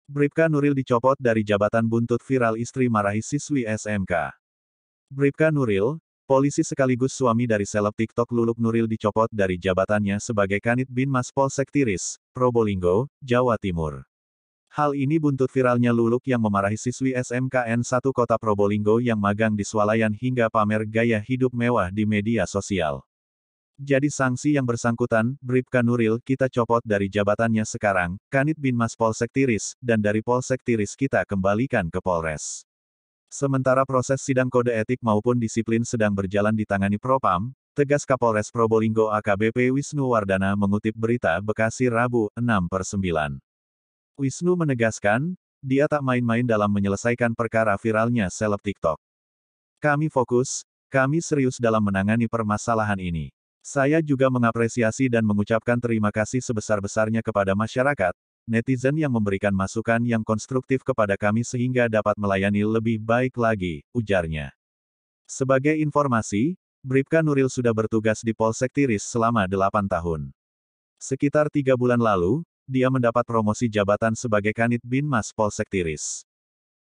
Bribka Nuril dicopot dari jabatan buntut viral istri marahi siswi SMK. Bribka Nuril, polisi sekaligus suami dari seleb TikTok Luluk Nuril dicopot dari jabatannya sebagai Kanit Binmas Polsek Tiris, Probolinggo, Jawa Timur. Hal ini buntut viralnya Luluk yang memarahi siswi SMKN 1 Kota Probolinggo yang magang di swalayan hingga pamer gaya hidup mewah di media sosial. Jadi sanksi yang bersangkutan, Bribka Nuril kita copot dari jabatannya sekarang, Kanit Binmas Polsek Tiris, dan dari Polsek Tiris kita kembalikan ke Polres. Sementara proses sidang kode etik maupun disiplin sedang berjalan ditangani Propam, tegas Kapolres Probolinggo AKBP Wisnu Wardana mengutip berita Bekasi Rabu, 6/9. Wisnu menegaskan, dia tak main-main dalam menyelesaikan perkara viralnya seleb TikTok. Kami fokus, kami serius dalam menangani permasalahan ini. Saya juga mengapresiasi dan mengucapkan terima kasih sebesar-besarnya kepada masyarakat, netizen yang memberikan masukan yang konstruktif kepada kami sehingga dapat melayani lebih baik lagi, ujarnya. Sebagai informasi, Bribka Nuril sudah bertugas di Polsek Tiris selama 8 tahun. Sekitar 3 bulan lalu, dia mendapat promosi jabatan sebagai Kanit Binmas Polsek Tiris.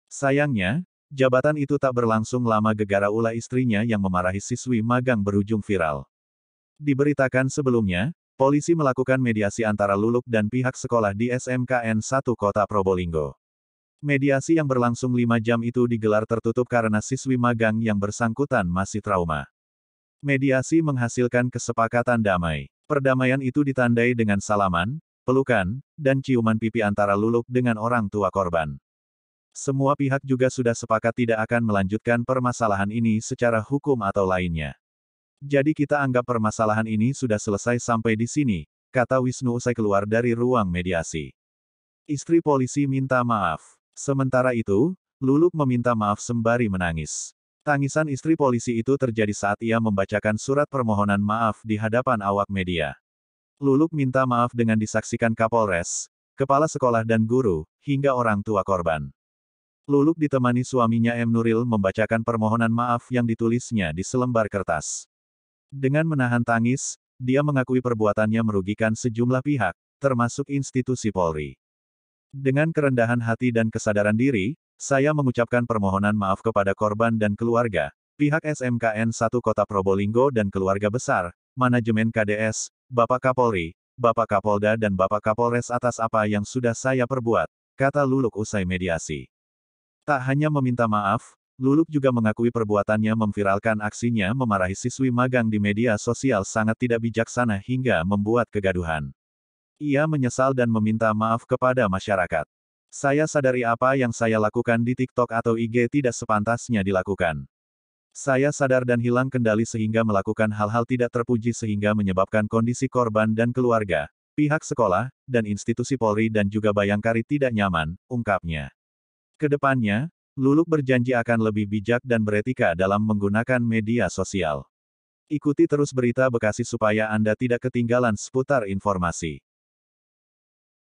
Sayangnya, jabatan itu tak berlangsung lama gegara ulah istrinya yang memarahi siswi magang berujung viral. Diberitakan sebelumnya, polisi melakukan mediasi antara Luluk dan pihak sekolah di SMKN 1 Kota Probolinggo. Mediasi yang berlangsung 5 jam itu digelar tertutup karena siswi magang yang bersangkutan masih trauma. Mediasi menghasilkan kesepakatan damai. Perdamaian itu ditandai dengan salaman, pelukan, dan ciuman pipi antara Luluk dengan orang tua korban. Semua pihak juga sudah sepakat tidak akan melanjutkan permasalahan ini secara hukum atau lainnya. Jadi kita anggap permasalahan ini sudah selesai sampai di sini, kata Wisnu usai keluar dari ruang mediasi. Istri polisi minta maaf. Sementara itu, Luluk meminta maaf sembari menangis. Tangisan istri polisi itu terjadi saat ia membacakan surat permohonan maaf di hadapan awak media. Luluk minta maaf dengan disaksikan Kapolres, kepala sekolah dan guru, hingga orang tua korban. Luluk ditemani suaminya M. Nuril membacakan permohonan maaf yang ditulisnya di selembar kertas. Dengan menahan tangis, dia mengakui perbuatannya merugikan sejumlah pihak, termasuk institusi Polri. Dengan kerendahan hati dan kesadaran diri, saya mengucapkan permohonan maaf kepada korban dan keluarga, pihak SMKN 1 Kota Probolinggo dan keluarga besar, manajemen KDS, Bapak Kapolri, Bapak Kapolda dan Bapak Kapolres atas apa yang sudah saya perbuat, kata Luluk usai mediasi. Tak hanya meminta maaf, Luluk juga mengakui perbuatannya memviralkan aksinya memarahi siswi magang di media sosial sangat tidak bijaksana hingga membuat kegaduhan. Ia menyesal dan meminta maaf kepada masyarakat. Saya sadari apa yang saya lakukan di TikTok atau IG tidak sepantasnya dilakukan. Saya sadar dan hilang kendali sehingga melakukan hal-hal tidak terpuji sehingga menyebabkan kondisi korban dan keluarga, pihak sekolah, dan institusi Polri dan juga Bayangkari tidak nyaman, ungkapnya. Kedepannya, Luluk berjanji akan lebih bijak dan beretika dalam menggunakan media sosial. Ikuti terus berita Bekasi supaya Anda tidak ketinggalan seputar informasi.